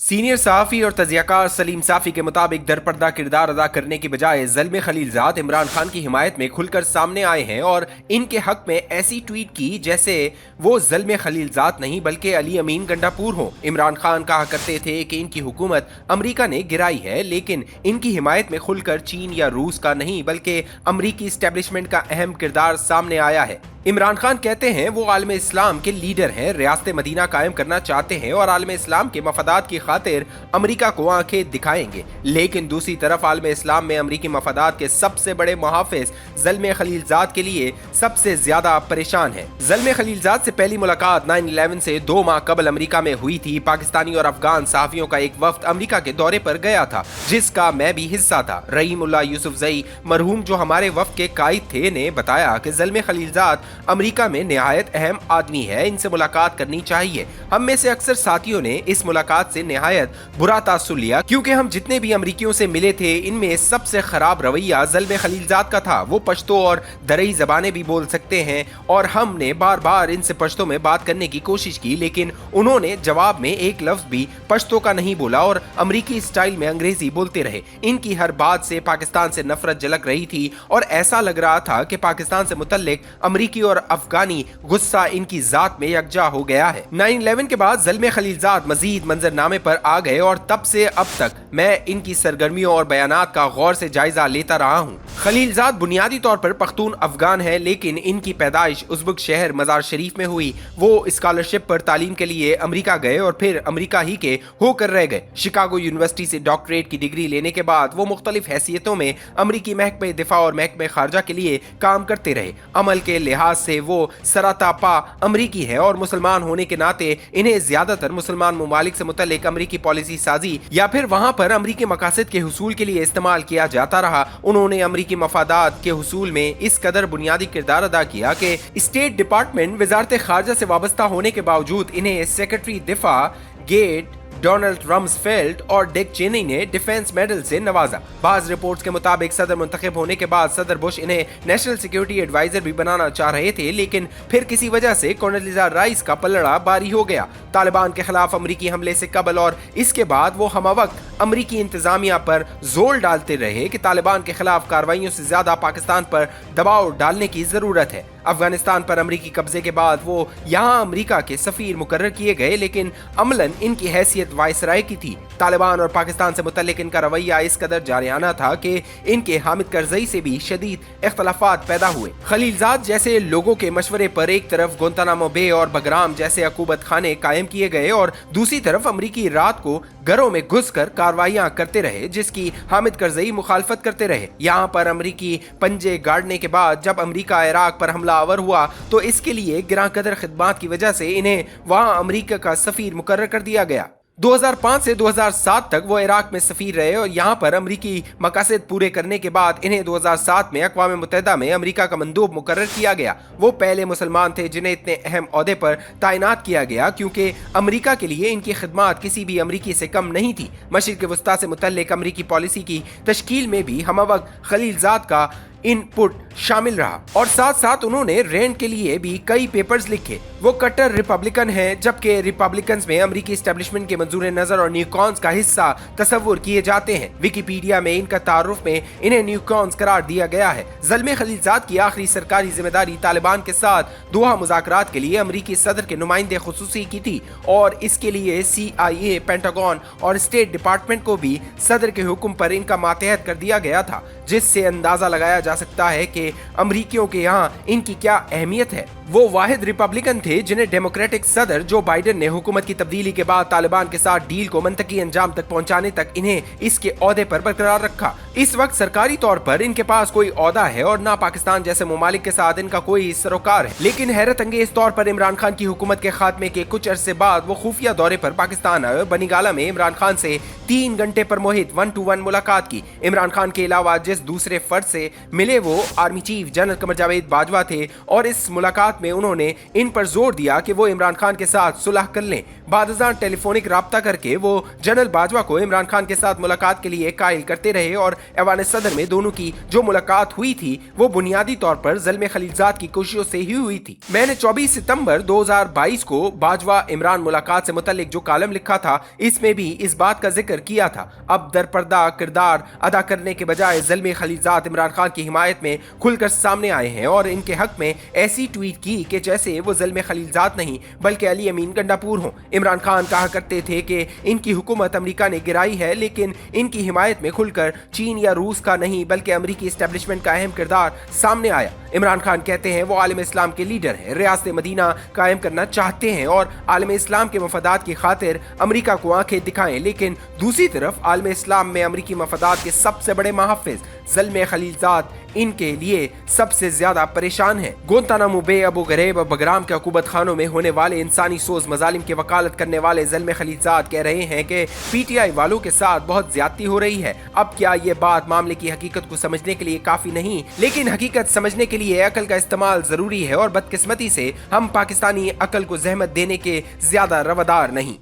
Senior सहाफ़ी और तजियाकार सलीम साफ़ी के मुताबिक दरपर्दा किरदार अदा करने की बजाय ज़ल्म खलीलज़ाद इमरान खान की हिमायत में खुलकर सामने आए हैं और इनके हक में ऐसी ट्वीट की जैसे वो ज़ल्म खलीलज़ाद नहीं बल्कि अली अमीन गंडापुर हों। इमरान खान कहा करते थे कि इनकी हुकूमत अमरीका ने गिराई है, लेकिन इनकी हिमायत में खुलकर चीन या रूस का नहीं बल्कि अमरीकी इस्टेब्लिशमेंट का अहम किरदार सामने आया है। इमरान खान कहते हैं वो आलम इस्लाम के लीडर हैं, रियासत मदीना कायम करना चाहते हैं और आलम इस्लाम के मफादात की खातिर अमरीका को आंखें दिखाएंगे, लेकिन दूसरी तरफ आलम इस्लाम में अमरीकी मफादात के सबसे बड़े मुहाफिज ज़ल्म खलीलज़ाद के लिए सबसे ज्यादा परेशान है। ज़ल्म खलीलज़ाद से पहली मुलाकात 9/11 से 2 माह कबल अमरीका में हुई थी। पाकिस्तानी और अफगान सहाफियों का एक वफ्द अमरीका के दौरे पर गया था, जिसका मैं भी हिस्सा था। रहीमुल्लाह यूसुफजई मरहूम जो हमारे वफ्द के कायद थे ने बताया कि ज़ल्म खलीलज़ाद अमेरिका में निहायत अहम आदमी है, इनसे मुलाकात करनी चाहिए। हम में से अक्सर साथियों ने इस मुलाकात से निहायत बुरा तासुर लिया, क्योंकि हम जितने भी अमरीकियों से मिले थे इनमें सबसे खराब रवैया ज़ल्म खलीलज़ाद का था। वो पश्तो और दरई ज़बानें भी बोल सकते हैं और हमने बार बार इनसे पश्तो में बात करने की कोशिश की, लेकिन उन्होंने जवाब में एक लफ्ज भी पश्तो का नहीं बोला और अमरीकी स्टाइल में अंग्रेजी बोलते रहे। इनकी हर बात से पाकिस्तान से नफरत झलक रही थी और ऐसा लग रहा था कि पाकिस्तान से मुतल्लिक अमरीकी और अफगानी गुस्सा इनकी जात में यकजा हो गया है। 9/11 के बाद ज़ल्म खलीलज़ाद मजीद मंजरनामे पर आ गए और तब से अब तक मैं इनकी सरगर्मियों और बयानात का गौर से जायजा लेता रहा हूँ। खलीलज़ाद बुनियादी तौर पर पख्तून अफगान है, लेकिन इनकी पैदाइश उज़्बेक शहर मज़ार शरीफ में हुई। वो स्कॉलरशिप पर तालीम के लिए अमरीका गए और फिर अमरीका ही के होकर रह गए। शिकागो यूनिवर्सिटी से डॉक्टरेट की डिग्री लेने के बाद वो मुख्तलिफ हैसियतों में अमरीकी महकमे दिफा और महकमे खारजा के लिए काम करते रहे। अमल के लिहाज से वो सरातापा अमरीकी है और मुसलमान होने के नाते इन्हें ज्यादातर मुसलमान ममालिक से मुतल्लिक अमरीकी पॉलिसी साजी या फिर वहां पर अमरीकी मकासद के हुसूल के लिए इस्तेमाल किया जाता रहा। उन्होंने अमरीकी मफादात के हुसूल में इस कदर बुनियादी किरदार अदा किया कि स्टेट डिपार्टमेंट वजारत खारजा से वाबस्ता होने के बावजूद इन्हें सेक्रेटरी दिफा गेट डोनाल्ड रम्सफेल्ड और डिक चेनी ने डिफेंस मेडल से नवाजा। बाज रिपोर्ट्स के मुताबिक सदर मुंतखब होने के बाद सदर बुश इन्हें नेशनल सिक्योरिटी एडवाइजर भी बनाना चाह रहे थे, लेकिन फिर किसी वजह से कोंडोलीजा राइस का पलड़ा बारी हो गया। तालिबान के खिलाफ अमरीकी हमले से कबल और इसके बाद वो हमवक्त अमरीकी इंतजामिया पर जोर डालते रहे कि तालिबान के खिलाफ कार्रवाइयों से ज्यादा पाकिस्तान पर दबाव डालने की जरूरत है। अफगानिस्तान पर अमरीकी कब्जे के बाद वो यहाँ अमरीका के सफीर मुकर्रर किए गए, लेकिन अमलन इनकी हैसियत वायसराय की थी। तालिबान और पाकिस्तान से मुतल्लिक इनका रवैया इस कदर जारियाना था कि इनके हामिद करजई से भी शदीद इख्तलाफात पैदा हुए। खलीलज़ाद जैसे लोगों के मशवरे पर एक तरफ गुंतानामो बे और बगराम जैसे अकूबत खाने कायम किए गए और दूसरी तरफ अमरीकी रात को घरों में घुसकर कार्रवाइयां करते रहे, जिसकी हामिद करजई मुखालफत करते रहे। यहाँ पर अमरीकी पंजे गाड़ने के बाद जब अमरीका इराक पर हमला आवर हुआ तो इसके लिए गिरां कदर खिदमात की वजह से इन्हें वहां अमरीका का सफीर मुकर्रर कर दिया गया। 2005 से 2007 तक वो इराक में सफीर रहे और यहाँ पर अमरीकी मकासद पूरे करने के बाद इन्हें 2007 में अक़वाम मुत्तहिदा में अमरीका का मंदूब मुकर्रर किया गया। वो पहले मुसलमान थे जिन्हें इतने अहम ओहदे पर तैनात किया गया, क्योंकि अमरीका के लिए इनकी खिदमात किसी भी अमरीकी से कम नहीं थी। मशरिक़ वस्ता से मुतल्लिक अमरीकी पॉलिसी की तश्कील में भी हमवक्त खलीलज़ाद का इनपुट शामिल रहा और साथ साथ उन्होंने रैंड के लिए भी कई पेपर्स लिखे। वो कट्टर रिपब्लिकन हैं, जबकि रिपब्लिकन्स में अमरीकी एस्टेब्लिशमेंट के मंजूर नजर और न्यूकॉन्स का हिस्सा तस्वुर किए जाते हैं। विकिपीडिया में इनका तारुफ में इन्हें न्यूकॉन्स करार दिया गया है। ज़ल्म खलीलज़ाद की आखिरी सरकारी जिम्मेदारी तालिबान के साथ दोहा मुज़ाकरात के लिए अमरीकी सदर के नुमाइंदे खुसूसी की थी और इसके लिए CIA, पेंटागन और स्टेट डिपार्टमेंट को भी सदर के हुक्म पर इनका मातहत कर दिया गया था, जिससे अंदाजा लगाया जा सकता है कि अमरीकियों के यहाँ इनकी क्या अहमियत है। वो वाहिद रिपब्लिकन थे जिन्हें डेमोक्रेटिक सदर जो बाइडेन ने हुकूमत की तब्दीली के बाद तालिबान के साथ डील को मंतकी अंजाम तक पहुंचाने तक इन्हें इसके ओहदे पर बरकरार रखा। इस वक्त सरकारी तौर पर इनके पास कोई ओहदा है और ना पाकिस्तान जैसे ममालिक के साथ इनका कोई सरोकार है, लेकिन हैरत अंगेज तौर पर इमरान खान की हुकूमत के खात्मे के कुछ अरसे बाद वो खुफिया दौरे पर पाकिस्तान आए। बनीगाला में इमरान खान से 3 घंटे पर मोहित 1-to-1 मुलाकात की। इमरान खान के अलावा जिस दूसरे फर्द से मिले वो army chief general Qamar Javed Bajwa थे और इस मुलाकात मुलाकात में उन्होंने इन पर जोर दिया कि वो इमरान खान के साथ सुलह कर लें। बादशाह टेलीफोनिक राब्ता करके वो जनरल बाजवा को इमरान खान के साथ मुलाकात के लिए कायल करते रहे और ऐवान सदर में दोनों की जो मुलाकात हुई थी वो बुनियादी तौर पर ज़ल्म खलीलजाद की कोशिशों से ही हुई थी। मैंने 24 सितंबर 2022 को बाजवा इमरान मुलाकात से मुतल्लिक जो कॉलम लिखा था इसमें भी इस बात का जिक्र किया था। अब दरपर्दा किरदार अदा करने के बजाय ज़ल्म खलीलजाद इमरान खान की हिमायत में खुलकर सामने आए हैं और इनके हक में ऐसी ट्वीट की कि जैसे वो ज़ल्म खलीलजाद नहीं बल्कि अली अमीन गंडापुर हों। इमरान खान कहा करते थे कि इनकी हुकूमत अमेरिका ने गिराई है, लेकिन इनकी हिमायत में खुलकर चीन या रूस का नहीं बल्कि अमेरिकी एस्टेब्लिशमेंट का अहम किरदार सामने आया। इमरान खान कहते हैं वो आलम इस्लाम के लीडर हैं, रियासत मदीना कायम करना चाहते हैं और आलम इस्लाम के मफादात की खातिर अमेरिका को आंखें दिखाएं, लेकिन दूसरी तरफ आलम इस्लाम में अमेरिकी मफादात के सबसे बड़े मुहफ़्फ़िज़ ज़ल्म खलीलजाद इनके लिए सबसे ज्यादा परेशान है। गुंतानामो बे, अबू गरीब और बगराम के हुकूमत खानों में होने वाले इंसानी सोज मजालिम की वकालत करने वाले ज़ल्म खलीलजाद कह रहे हैं कि पीटीआई वालों के साथ बहुत ज्यादती हो रही है। अब क्या ये बात मामले की हकीकत को समझने के लिए काफी नहीं, लेकिन हकीकत समझने के लिए अकल का इस्तेमाल जरूरी है और बदकिस्मती से हम पाकिस्तानी अकल को जहमत देने के ज्यादा रवादार नहीं।